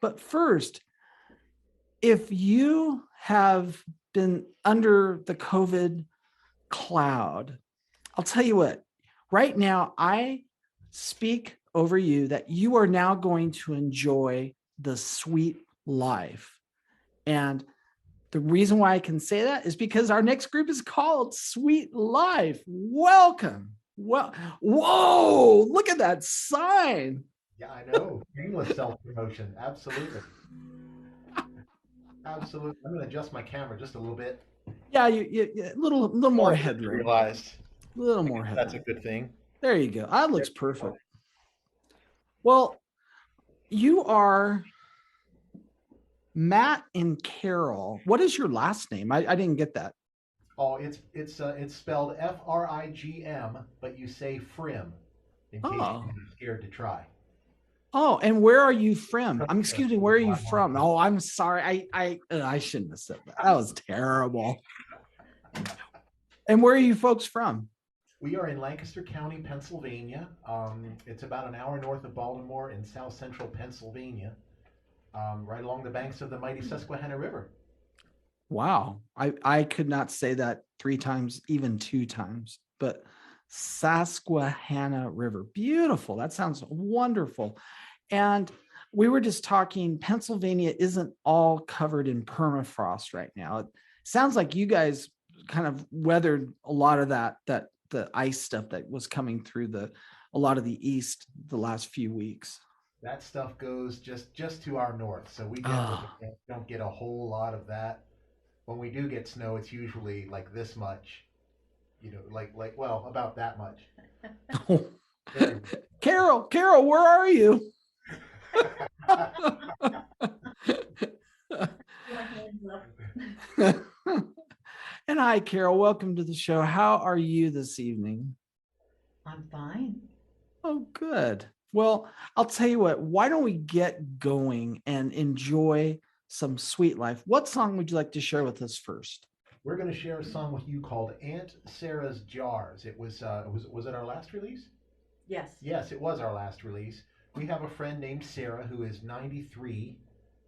But first, if you have been under the COVID cloud, I'll tell you what, right now, I speak over you that you are now going to enjoy the sweet life. And the reason why I can say that is because our next group is called Sweet Life. Welcome. Well, whoa, look at that sign. Yeah, I know. Shameless self-promotion. Absolutely. Absolutely. I'm going to adjust my camera just a little bit. Yeah, a little more More than I headroom. realized. A little I more guess that's a headroom. good thing. There you go. That looks perfect. Well, you are Matt and Carol. What is your last name? I didn't get that. Oh, it's spelled Frigm, but you say Frim in case Oh, you're scared to try. oh, and where are you from? Trust I'm trust excuse me. me, Where are I you want from? to. Oh, I'm sorry. I shouldn't have said that. That was terrible. And where are you folks from? We are in Lancaster County, Pennsylvania. It's about an hour north of Baltimore in south central Pennsylvania, right along the banks of the mighty Susquehanna River. Wow. I could not say that three times, even two times, but Susquehanna River. Beautiful. That sounds wonderful. And we were just talking, Pennsylvania isn't all covered in permafrost right now. It sounds like you guys kind of weathered a lot of that the ice stuff that was coming through a lot of the east the last few weeks. That stuff goes just to our north, so we generally Oh. don't get a whole lot of that. When we do get snow, it's usually like this much, like well, about that much. Very Carol, where are you? And hi, Carol. Welcome to the show. How are you this evening? I'm fine. Oh, good. Well, I'll tell you what, why don't we get going and enjoy some Sweet Life? What song would you like to share with us first? We're going to share a song with you called Aunt Sarah's Jars. Was it our last release? Yes. Yes, it was our last release. We have a friend named Sarah who is 93,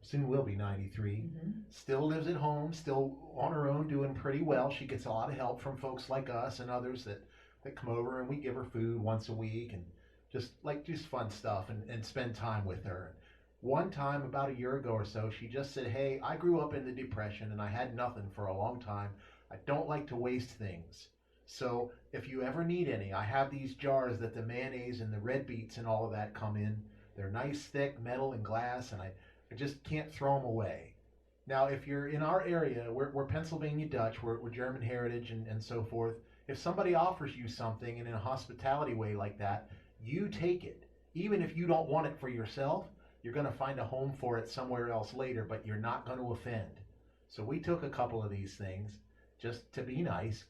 soon will be 93. Still lives at home, still on her own, doing pretty well. She gets a lot of help from folks like us and others that come over, and we give her food once a week and just fun stuff and spend time with her. One time, about a year ago or so, she just said, "Hey, I grew up in the Depression and I had nothing for a long time. I don't like to waste things. So if you ever need any, I have these jars that the mayonnaise and the red beets and all of that come in. They're nice, thick metal and glass, and I just can't throw them away." Now, if you're in our area, we're Pennsylvania Dutch, we're German heritage and so forth. If somebody offers you something in a hospitality way like that, you take it. Even if you don't want it for yourself, you're going to find a home for it somewhere else later, but you're not going to offend. So we took a couple of these things just to be nice.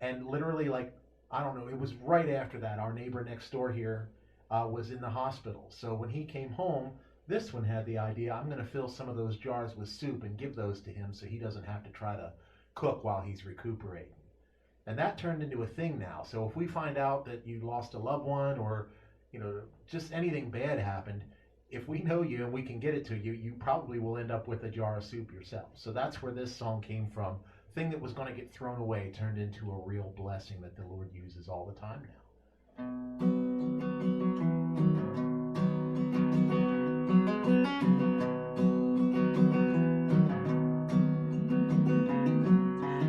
And literally, like, I don't know, it was right after that. Our neighbor next door here was in the hospital. So when he came home, this one had the idea, I'm going to fill some of those jars with soup and give those to him so he doesn't have to try to cook while he's recuperating. And that turned into a thing now. So if we find out that you lost a loved one or, just anything bad happened, if we know you and we can get it to you, you probably will end up with a jar of soup yourself. So that's where this song came from. Thing that was going to get thrown away turned into a real blessing that the Lord uses all the time now.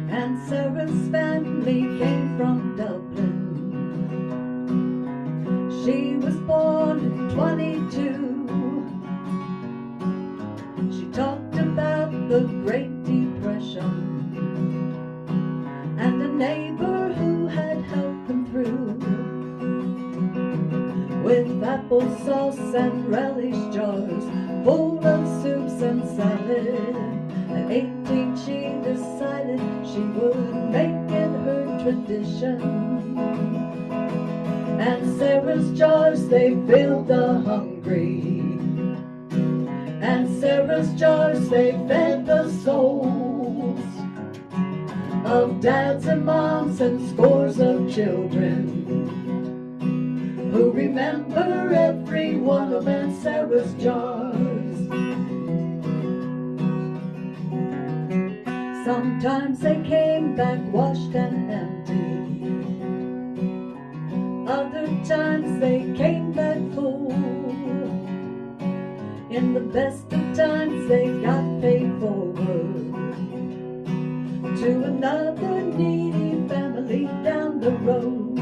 And Sarah's family came from Dublin. She was born in 22. She talked about the Great Depression and a neighbor who had helped them through. With applesauce and relish jars full of soups and salad. At 18 she decided she would make it her tradition. And Sarah's jars, they filled the hungry. And Sarah's jars, they fed the souls of dads and moms and scores of children who remember every one of Aunt Sarah's jars. Sometimes they came back washed and empty. Other times they came back full. In the best of times they got paid forward to another needy family down the road.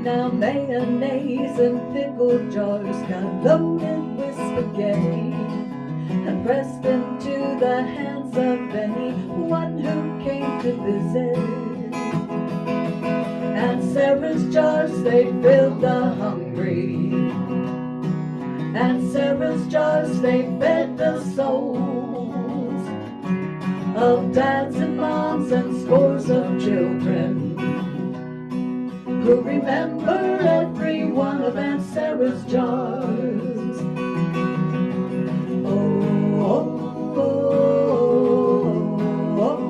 Now mayonnaise and pickle jars got loaded with spaghetti and pressed into the hands of anyone who came to visit. And Sarah's jars, they filled the hungry. And Sarah's jars, they fed the souls of dads and moms and scores of children who remember every one of Aunt Sarah's jars. Oh, oh, oh, oh,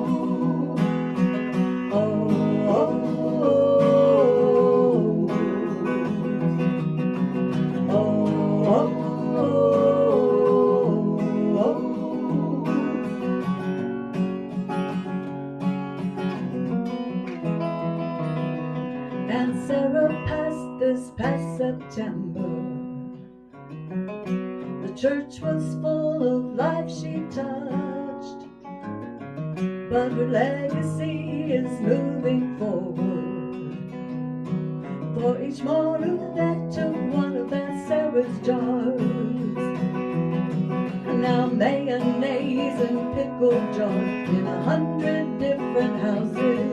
And Sarah passed this past September. The church was full of life she touched, but her legacy is moving forward. For each mortal that took one of Aunt Sarah's jars, and now mayonnaise and pickle jars in 100 different houses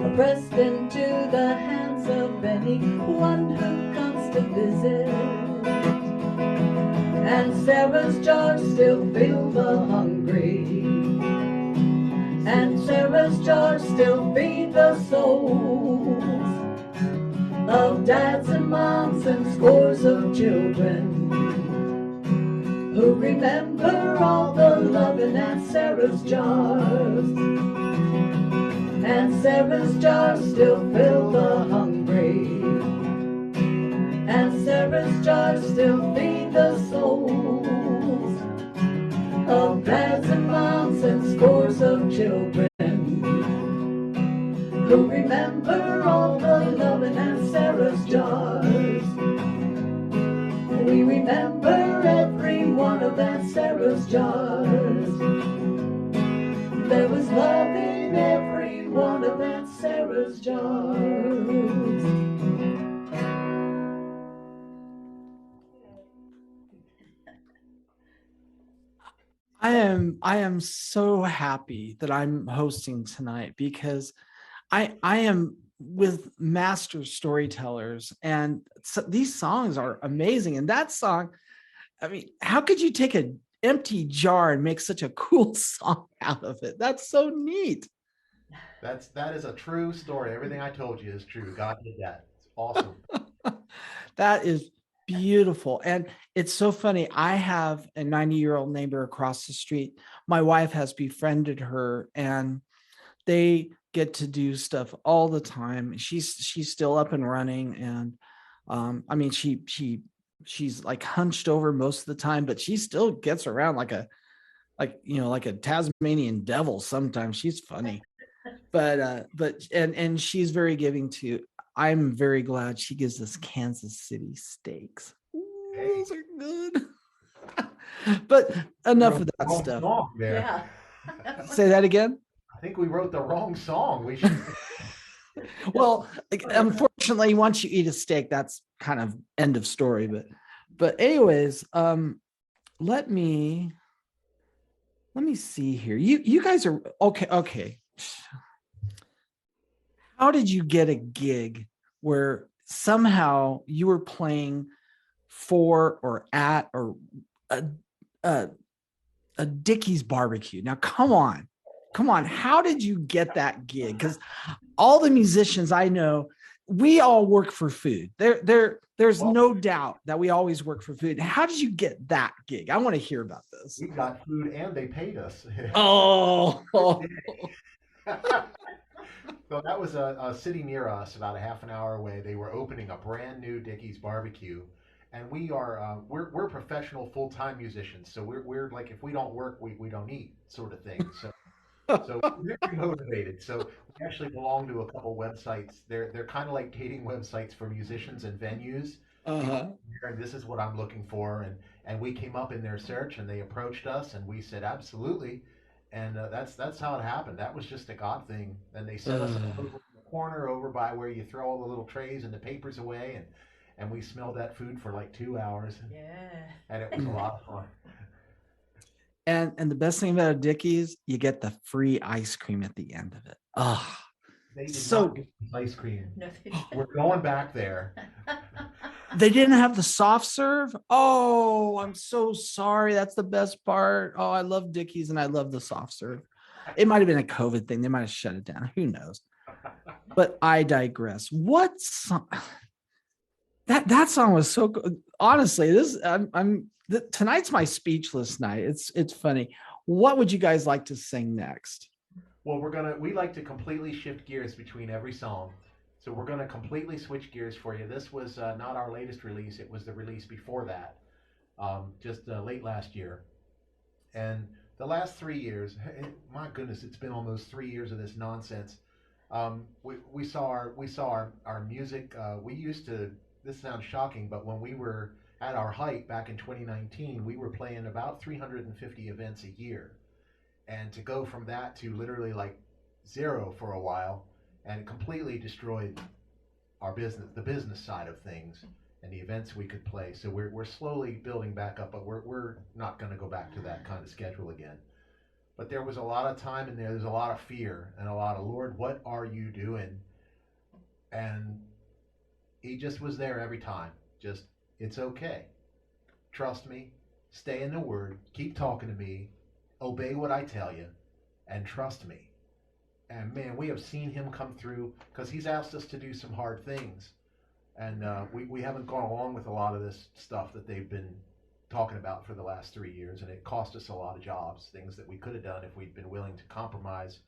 are pressed into the hands of anyone who comes to visit. And Sarah's jars still fill the hungry. And Sarah's jars still feed the souls of dads and moms and scores of children who remember all the love in Aunt Sarah's jars. And Sarah's jars still fill the hungry. And Sarah's jars still feed the souls of dads and moms and scores of children who remember all the love in Aunt Sarah's jars. We remember every one of Aunt Sarah's jars. There was love in every one of Aunt Sarah's jars. I am so happy that I'm hosting tonight because I am with master storytellers, and so these songs are amazing. And that song, I mean, how could you take an empty jar and make such a cool song out of it? That's so neat. That is a true story. Everything I told you is true. God did that. It's awesome. That is beautiful. And it's so funny. I have a 90-year-old neighbor across the street. My wife has befriended her, and they get to do stuff all the time. She's still up and running. And I mean, she's like hunched over most of the time, but she still gets around like like a Tasmanian devil sometimes. She's funny. But she's very giving too. I'm very glad she gives us Kansas City steaks. Ooh, Hey, those are good. But we enough wrote of the that wrong stuff. song there. Yeah. Say that again. I think we wrote the wrong song. We should. Well, unfortunately, once you eat a steak, that's kind of end of story. But anyways, let me see here. You guys are okay. Okay. How did you get a gig where somehow you were playing for or at or a, a, a Dickie's barbecue? Now, come on. How did you get that gig? Because all the musicians I know, we all work for food. There's Well, no doubt that we always work for food. How did you get that gig? I want to hear about this. we got food and they paid us. Oh, So that was a city near us, about a half an hour away. They were opening a brand new Dickie's barbecue, and we're professional full-time musicians. So we're like, if we don't work, we don't eat, sort of thing. So we're very motivated. So we actually belong to a couple websites. They're kind of like dating websites for musicians and venues. You go Uh-huh. here and this is what I'm looking for, and we came up in their search, and they approached us, and we said absolutely, and that's how it happened. That was just a God thing. And they set us up Uh, over in the corner, over by where you throw all the little trays and the papers away, and we smelled that food for like 2 hours, Yeah. and it was a lot of fun. and the best thing about a Dickies, you get the free ice cream at the end of it. Oh, They did not so give us ice cream. No, they didn't. We're going back there. they didn't have the soft serve. Oh, I'm so sorry. That's the best part. Oh, I love Dickies and I love the soft serve. It might have been a COVID thing. They might have shut it down. Who knows? But I digress. What song? That song was so good. Honestly, tonight's my speechless night. It's funny. What would you guys like to sing next? Well, we like to completely shift gears between every song. So we're gonna completely switch gears for you. This was not our latest release. It was the release before that, just late last year. And the last 3 years, my goodness, it's been almost 3 years of this nonsense. We saw our music. We used to. This sounds shocking, but when we were at our height back in 2019, we were playing about 350 events a year, and to go from that to literally like zero for a while, and it completely destroyed our business, the business side of things, and the events we could play. So we're slowly building back up, but we're not going to go back to that kind of schedule again. But there was a lot of time in there. There's a lot of fear and a lot of, Lord, what are you doing? And he just was there every time. Just, it's okay. Trust me. Stay in the Word. Keep talking to me. Obey what I tell you, and trust me. And man, we have seen him come through, because he's asked us to do some hard things. And we haven't gone along with a lot of this stuff that they've been talking about for the last 3 years. And it cost us a lot of jobs, things that we could have done if we'd been willing to compromise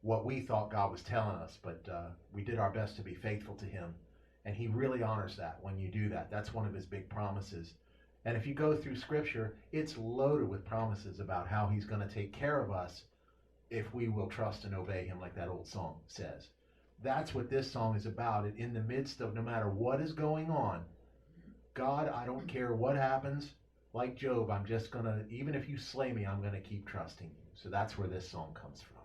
what we thought God was telling us. But we did our best to be faithful to him. And he really honors that when you do that. That's one of his big promises. And if you go through Scripture, it's loaded with promises about how he's going to take care of us if we will trust and obey him, like that old song says. That's what this song is about. In the midst of no matter what is going on, God, I don't care what happens. Like Job, I'm just going to, even if you slay me, I'm going to keep trusting you. So that's where this song comes from.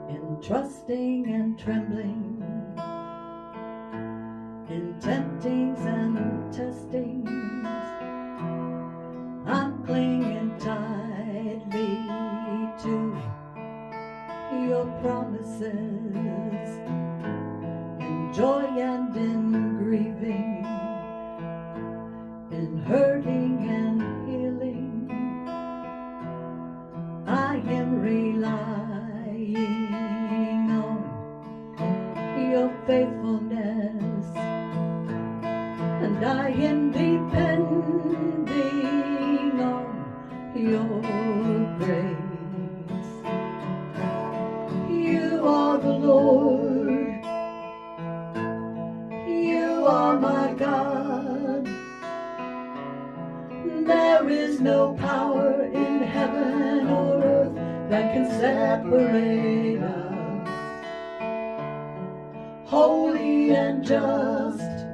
In trusting and trembling, in temptings and testings, I'm clinging tightly to your promises. In joy and in grieving, in hurting and healing, I am relying on your faithfulness, and I am depending on your grace. You are the Lord, you are my God. There is no power in heaven or earth that can separate us. Holy and just,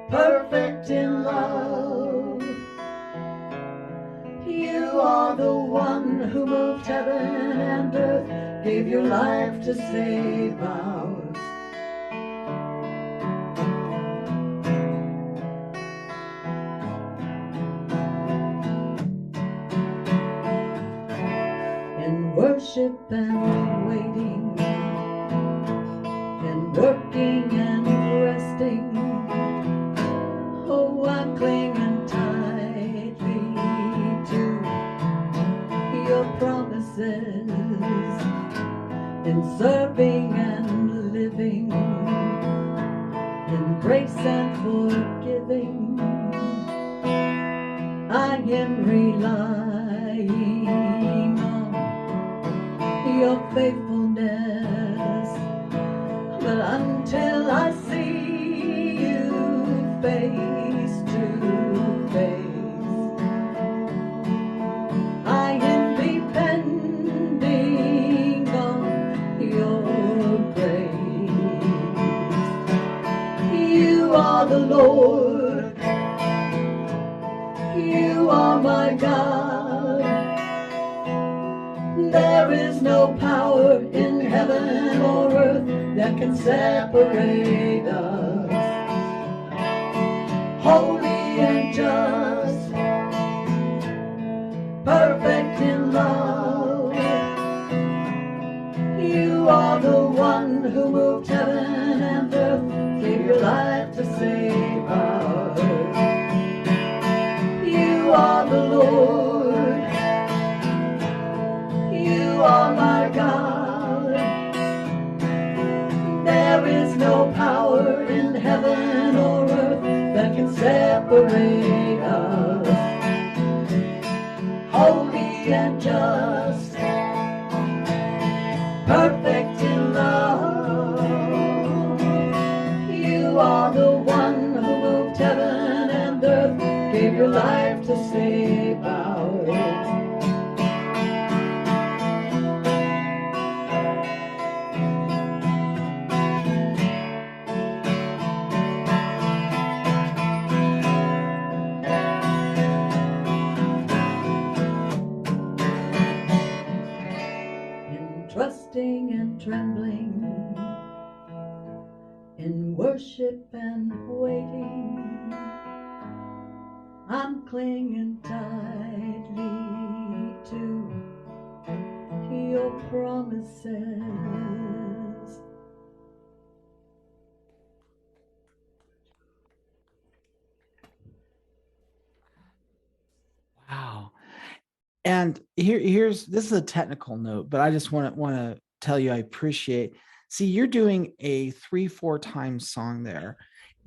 perfect in love, you are the one who moved heaven and earth, gave your life to save ours. In worship and waiting, in working and resting, oh, I'm clinging tightly to your promises. In serving and in grace and forgiving. I am relying on your faithfulness, but until I see you face to face, I am depending on your grace. You are the Lord, you are my God. There is no power in heaven or earth that can separate us. Holy and just, perfect in love. You are the one who moved heaven and earth, gave your life to save our earth. You are the Lord, you are my God. There is no power in heaven or earth that can separate us. Holy and just, perfect in love. You are the one who moved heaven and earth, gave your life to save ours. In trusting and trembling, in worship and waiting, I'm clinging tightly to your promises. Wow. And here's this is a technical note, but I just want to tell you I appreciate. See, you're doing a 3-4 times song there,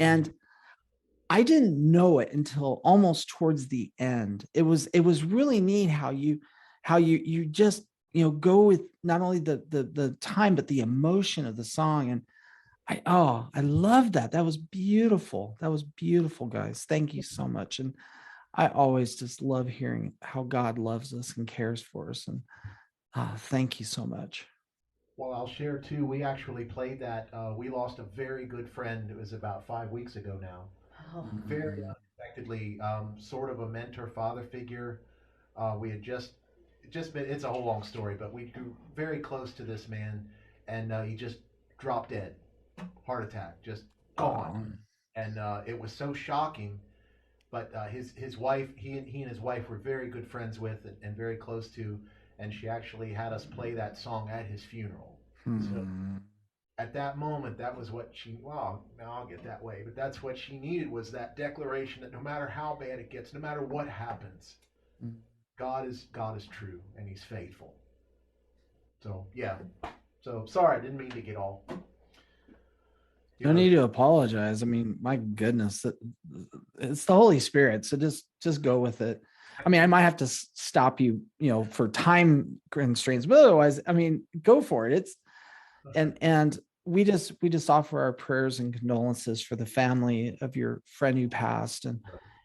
and I didn't know it until almost towards the end. It was really neat how you just go with not only the time but the emotion of the song. And I love that. That was beautiful. That was beautiful, guys. Thank you so much. And I always just love hearing how God loves us and cares for us. And thank you so much. Well, I'll share too. We actually played that. We lost a very good friend. It was about 5 weeks ago now. Oh, Very unexpectedly, sort of a mentor, father figure. We had just been. It's a whole long story, but we grew very close to this man, and he just dropped dead, heart attack, just gone. Oh, And it was so shocking. But his wife, he and his wife were very good friends with and very close to, and she actually had us play that song at his funeral. So hmm. at that moment, that was what she. Well, now I'll get that way, but that's what she needed was that declaration that no matter how bad it gets, no matter what happens, God is true and He's faithful. So yeah. So sorry, I didn't mean to get all No need to apologize. I mean, my goodness, it's the Holy Spirit. So just go with it. I mean, I might have to stop you, for time constraints, but otherwise, I mean, go for it. And we just offer our prayers and condolences for the family of your friend who passed,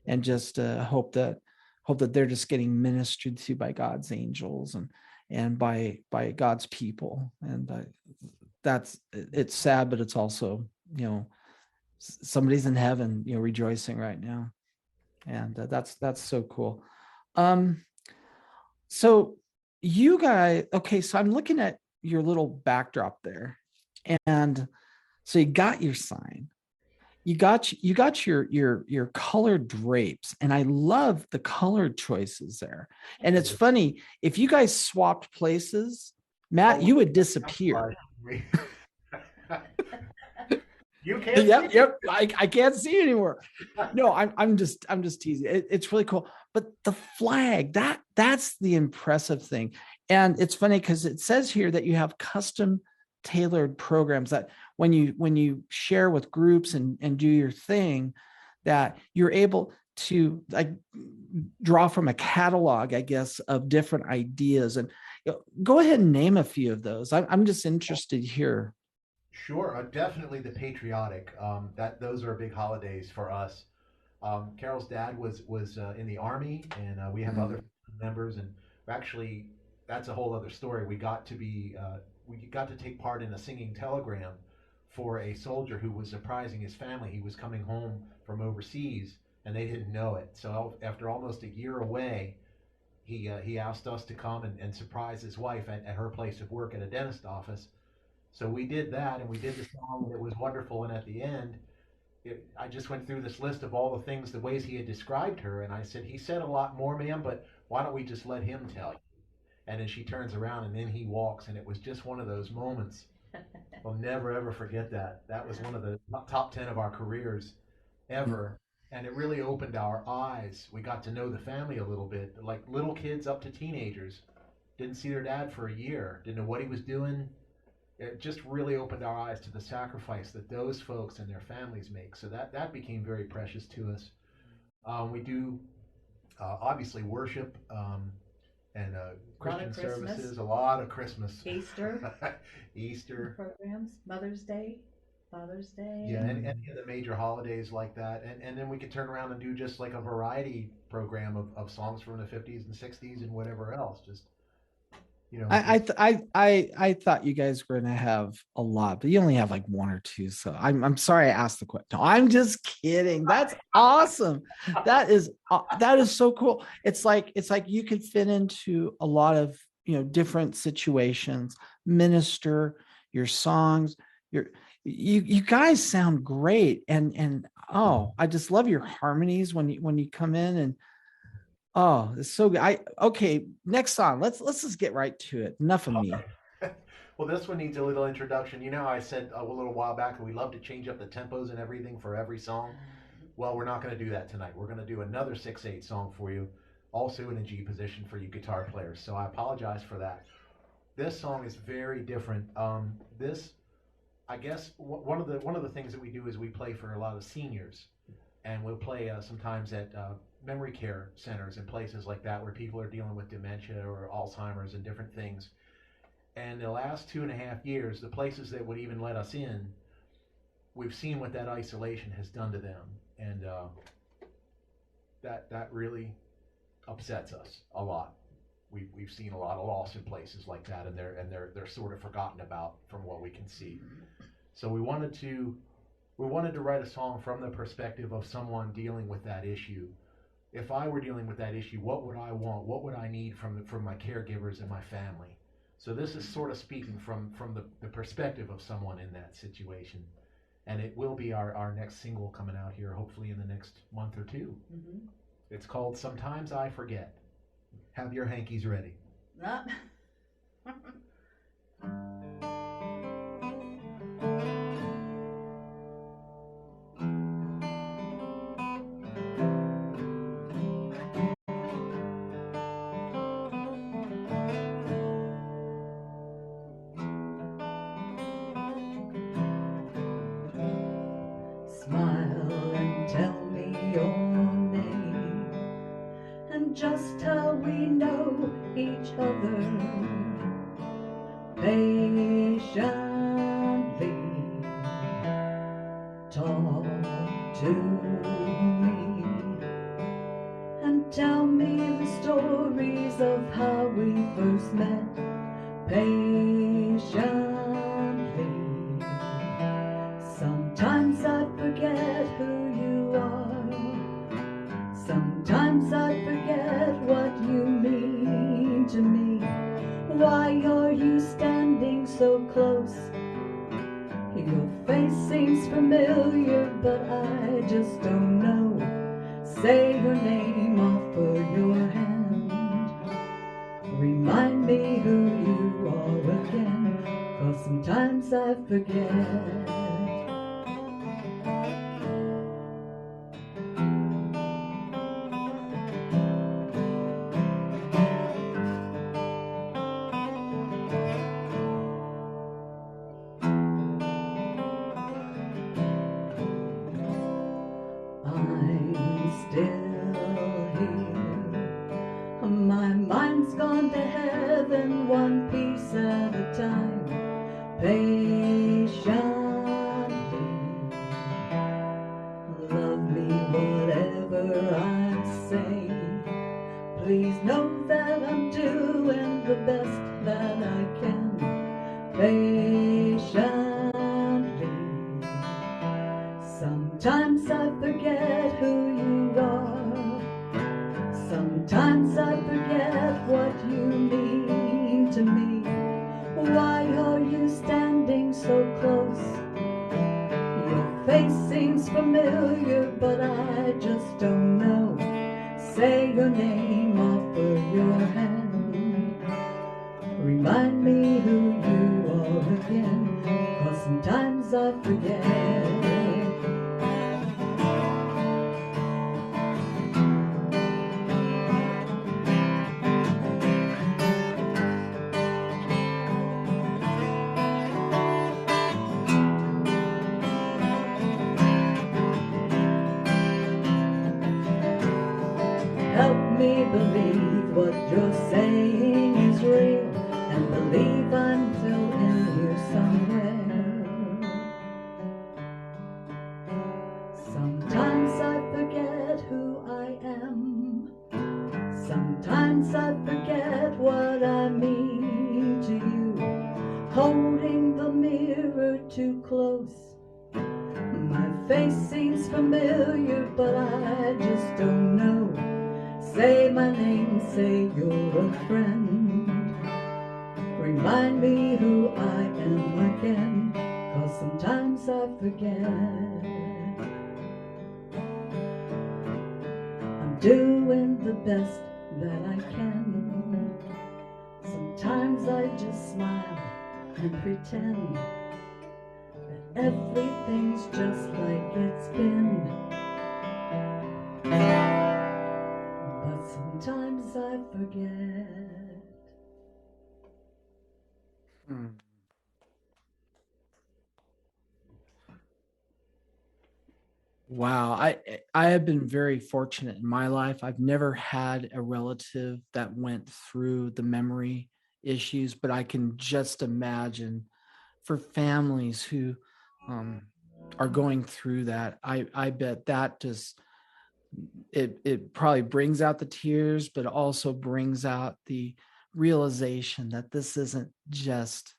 and just hope that they're just getting ministered to by God's angels and by God's people. And it's sad, but it's also, somebody's in heaven, rejoicing right now. And that's so cool. Um, so you guys, okay, so I'm looking at your little backdrop there, and so you got your sign, you got your colored drapes, and I love the colored choices there. And it's funny, if you guys swapped places, Matt, you would disappear. You can't. Yep. I can't see you anymore. No, I'm just teasing. It's really cool. But the flag, that's the impressive thing. And it's funny because it says here that you have custom tailored programs that when you share with groups and do your thing, that you're able to like draw from a catalog, I guess, of different ideas. And go ahead and name a few of those. I'm just interested here. Sure, definitely the patriotic. That those are big holidays for us. Carol's dad was in the army, and we have other members, and actually, that's a whole other story. We got to take part in a singing telegram for a soldier who was surprising his family. He was coming home from overseas, and they didn't know it. So after almost a year away, he asked us to come and surprise his wife at her place of work at a dentist office. So we did that, and we did the song, and it was wonderful. And at the end, I just went through this list of all the things, the ways he had described her, and I said, he said a lot more, ma'am, but why don't we just let him tell you? And then she turns around, and then he walks, and it was just one of those moments. I'll never ever forget that. That was one of the top 10 of our careers ever, and it really opened our eyes. We got to know the family a little bit, like little kids up to teenagers. Didn't see their dad for a year, didn't know what he was doing. It just really opened our eyes to the sacrifice that those folks and their families make. So that became very precious to us. We do obviously worship and Christian services, a lot of Christmas, Easter, Easter programs, Mother's Day, Father's Day. Yeah, and any of the major holidays like that. And then we could turn around and do just like a variety program of songs from the 50s and 60s and whatever else. Just, you know, I thought you guys were gonna have a lot, but you only have like one or two. So I'm sorry I asked the question. No, I'm just kidding. That's awesome. That is so cool. It's like you could fit into a lot of different situations, minister your songs, you guys sound great. And oh, I just love your harmonies when you come in. And oh, it's so good. Okay, next song. Let's just get right to it. Enough of me. well, this one needs a little introduction. You know, I said a little while back that we love to change up the tempos and everything for every song. Well, we're not going to do that tonight. We're going to do another 6/8 song for you, also in a G position for you guitar players. So I apologize for that. This song is very different. This, I guess, one of the things that we do is we play for a lot of seniors, and we'll play sometimes at memory care centers and places like that where people are dealing with dementia or Alzheimer's and different things. And the last 2.5 years, the places that would even let us in, we've seen what that isolation has done to them, and that really upsets us a lot. We've seen a lot of loss in places like that, and they're sort of forgotten about from what we can see. So we wanted to write a song from the perspective of someone dealing with that issue. If I were dealing with that issue, what would I want? What would I need from my caregivers and my family? So this is sort of speaking from the perspective of someone in that situation. And it will be our next single coming out here, hopefully in the next month or two. Mm-hmm. It's called Sometimes I Forget. Have your hankies ready. Smile and tell me your name, and just how we know each other. Patiently talk to me and tell me the stories of how we first met. Patiently. Sometimes I forget who you are. Sometimes I forget what you mean to me. Why are you standing so close? Your face seems familiar, but I just don't know. Say your name, offer your hand. Remind me who you are again, 'cause sometimes I forget. patiently. Love me whatever I'm saying. Please know that I'm doing the best that I can. Patiently. Sometimes I forget who you are. Sometimes I forget what you mean to me. Why are you standing so close? Your face seems familiar, but I just don't know. Say your name, offer your hand. Remind me who you are again, 'cause sometimes I forget. Help me believe what you're saying is real, and believe I'm still in here somewhere. Sometimes I forget who I am. Sometimes I forget what I mean to you. Holding the mirror too close. My face seems familiar, but I just don't know. Say my name, say you're a friend. Remind me who I am again, 'cause sometimes I forget. I'm doing the best that I can. Sometimes I just smile and pretend that everything's just like it's been. But sometimes I forget. Hmm. Wow, I have been very fortunate in my life. I've never had a relative that went through the memory issues, but I can just imagine for families who um, are going through that. I bet that just it probably brings out the tears, but also brings out the realization that this isn't just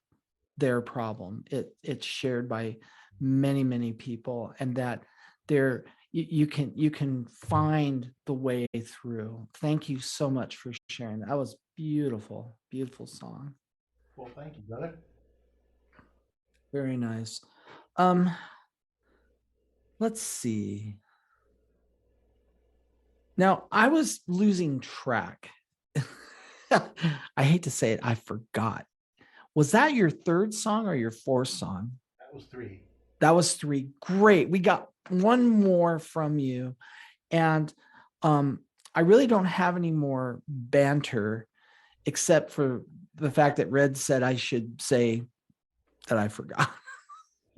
their problem. It's shared by many people, and that there you can find the way through. Thank you so much for sharing. That was beautiful, beautiful song. Well, thank you, brother. Very nice. Um, let's see. Now I was losing track. I hate to say it, I forgot. Was that your third song or your fourth song? That was three. That was three. Great. We got one more from you. And I really don't have any more banter except for the fact that Red said I should say that I forgot.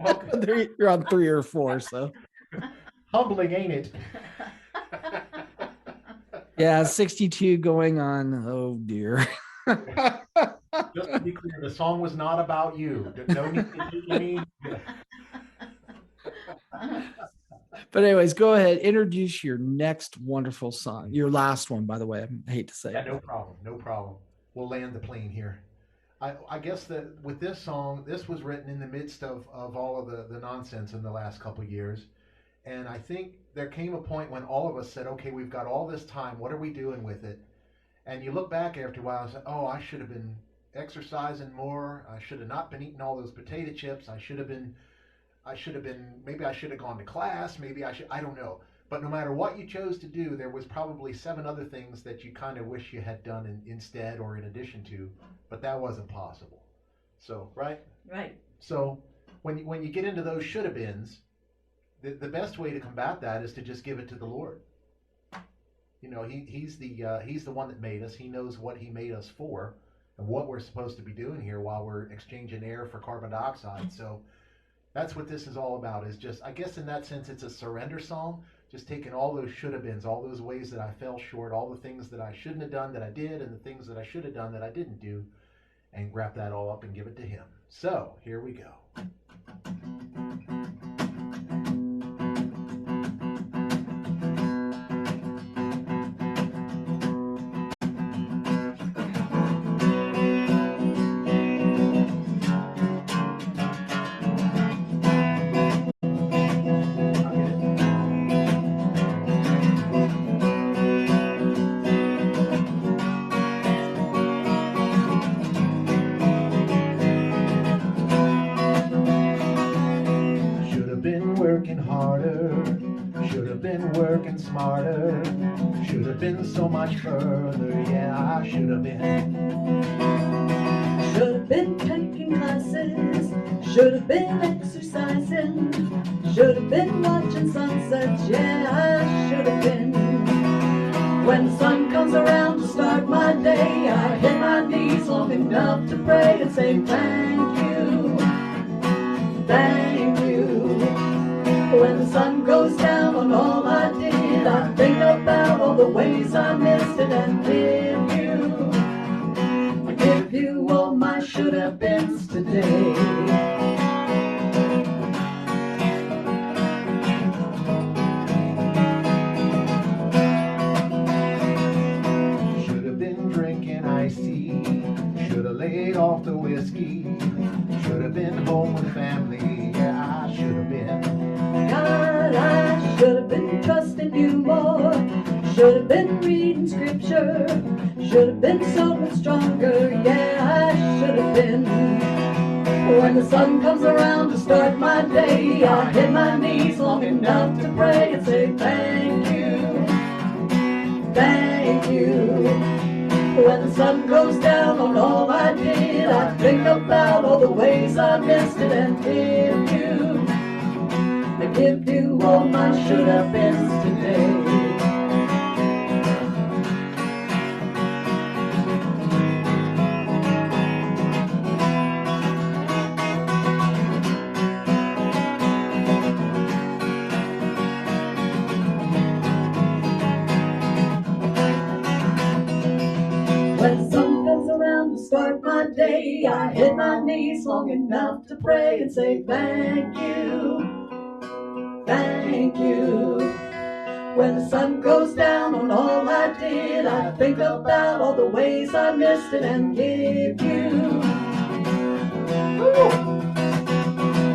Okay. You're on three or four. So Humbling, ain't it? yeah, 62 going on. Oh dear. Just to be clear, the song was not about you. No need to take any. But anyways, go ahead. Introduce your next wonderful song. Your last one, by the way. I hate to say Yeah, it. no problem. No problem. We'll land the plane here. I guess that with this song, this was written in the midst of all of the nonsense in the last couple of years. And I think there came a point when all of us said, okay, we've got all this time. What are we doing with it? And you look back after a while and say, oh, I should have been exercising more. I should have not been eating all those potato chips. Maybe I should have gone to class. Maybe I don't know. But no matter what you chose to do, there was probably seven other things that you kind of wish you had done instead or in addition to, but that wasn't possible. So, right? Right. So, when you get into those should have beens, the best way to combat that is to just give it to the Lord. You know, he's the one that made us. He knows what he made us for and what we're supposed to be doing here while we're exchanging air for carbon dioxide. So that's what this is all about. Is just, I guess in that sense, it's a surrender song. Just taking all those should have beens, all those ways that I fell short, all the things that I shouldn't have done that I did, and the things that I should have done that I didn't do, and wrap that all up and give it to Him. So here we go. I'll get it. Should have been working harder. Should have been working smarter. Should have been so much further. Yeah, I should have been. Should have been taking classes, should have been exercising, should have been watching sunsets, yeah, I should have been. When the sun comes around to start my day, I hit my knees long enough to pray and say thank you, thank you. When the sun goes down on all I did, I think about all the ways I missed it and give you all my should have beens today. Should have been drinking iced tea. Should have laid off the whiskey. Should have been home with family. Yeah, I should have been. God, I should have been trusting you more. Should have been reading scripture. Should have been so much stronger. Yeah, I should have been. When the sun comes around to start my day, I hit my knees long enough to pray and say thank you, thank you. When the sun goes down on all I did, I think about all the ways I missed it and give you all my should have beens today. When the sun comes around to start my day, I hit my knees long enough to pray and say thank you, thank you. When the sun goes down on all I did, I think about all the ways I missed it and give you.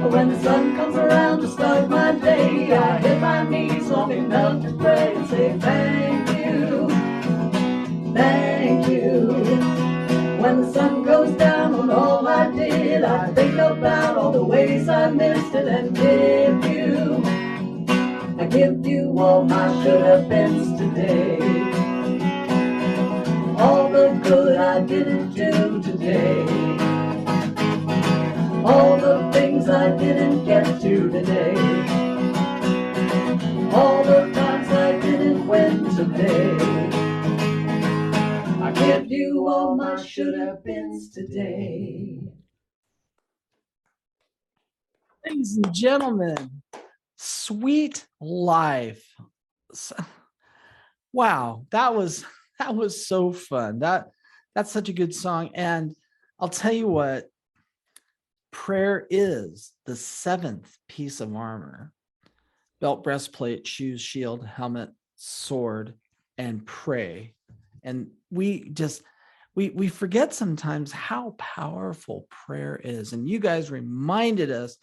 When the sun comes around to start my day, I hit my knees long enough to pray and say thank you, thank you. When the sun goes down on all I did, I think about all the ways I missed it and give you all my should have beens today. All the good I didn't do today, all the things I didn't get to today, all the times I didn't win today, I give you all my should have beens today. Ladies and gentlemen, Sweet Life. Wow, that was so fun. That's such a good song. And I'll tell you what, prayer is the seventh piece of armor: belt, breastplate, shoes, shield, helmet, sword, and pray. And we forget sometimes how powerful prayer is. And you guys reminded us.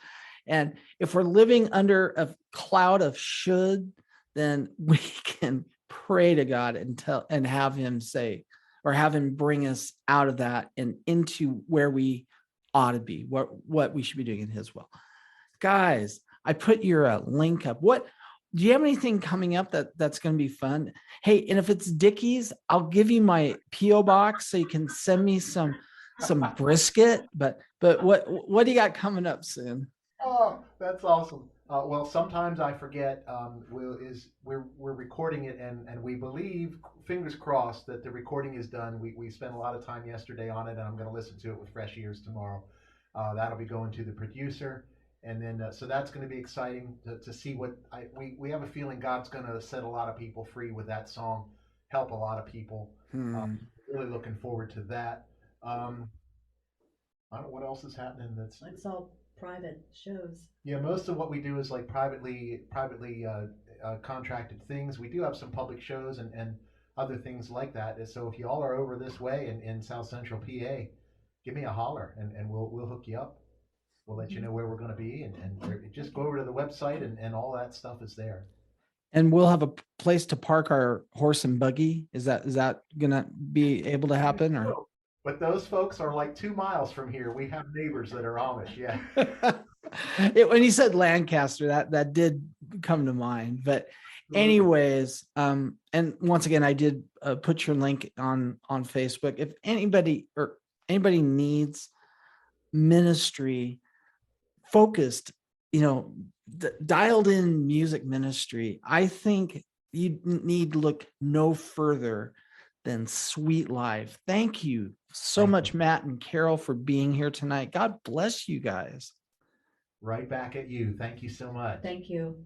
And if we're living under a cloud of should, then we can pray to God and have him say, or have him bring us out of that and into where we ought to be, what we should be doing in his will. Guys, I put your link up. What do you have anything coming up that's going to be fun? Hey, and if it's Dickies, I'll give you my PO box so you can send me some brisket. But what do you got coming up soon? Oh, that's awesome. Well, sometimes I forget. We're recording it, and we believe, fingers crossed, that the recording is done. We spent a lot of time yesterday on it, and I'm going to listen to it with fresh ears tomorrow. That'll be going to the producer, and then so that's going to be exciting to see what we have a feeling God's going to set a lot of people free with that song, help a lot of people. Hmm. Really looking forward to that. Um, I don't know what else is happening. It's all private shows. Yeah, most of what we do is like privately contracted things. We do have some public shows and other things like that. And so if y'all are over this way in South Central PA, give me a holler and we'll hook you up. We'll let you know where we're going to be and just go over to the website and all that stuff is there. And we'll have a place to park our horse and buggy. Is that gonna be able to happen, or? But those folks are like 2 miles from here. We have neighbors that are Amish. Yeah. When you said Lancaster, that did come to mind. But anyways, and once again, I did put your link on Facebook. If anybody needs ministry focused, dialed in music ministry, I think you need to look no further than Sweetlife. Thank you so much, Matt and Carol, for being here tonight. God bless you guys. Right back at you. Thank you so much. Thank you.